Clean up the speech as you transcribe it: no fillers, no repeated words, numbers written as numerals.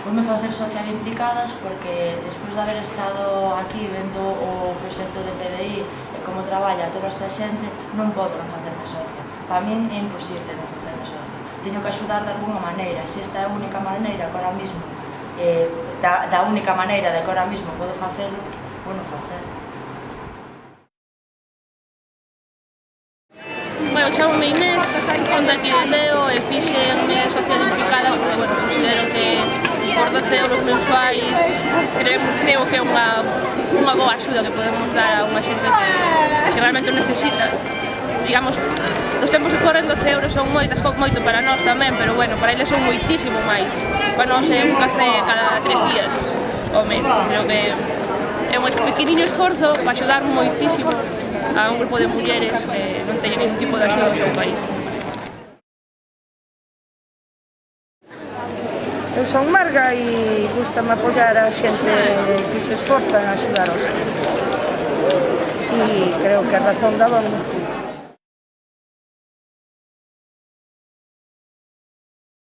Voume facer socia de Implicadas porque despois de haber estado aquí vendo o proxecto de PDI e como traballa toda esta xente, non podo non facerme socia. Para min é imposible non facerme socia. Teño que axudar de alguna maneira, se esta é a única maneira que ahora mismo, da única maneira de que ahora mismo podo facelo, vou non facelo. Bueno, chamo-me Inés, son daqui de Leo e fixenme socia de Implicada porque, bueno, considero que por 12 euros mensuais creo que é unha boa axuda que podemos dar a unha xente que realmente o necesita. Digamos, nos tempos que corren 12 euros son moito para nós tamén, pero bueno, para eles son moitísimo máis. Para nós é un café cada 3 días, ao menos. Creo que é un pequeniño esforzo para axudar moitísimo a un grupo de mulleres que non teñen ningún tipo de axuda ao seu país. Eu son Marga e gustame apoiar a xente que se esforza en axudar aos. E creo que a razón da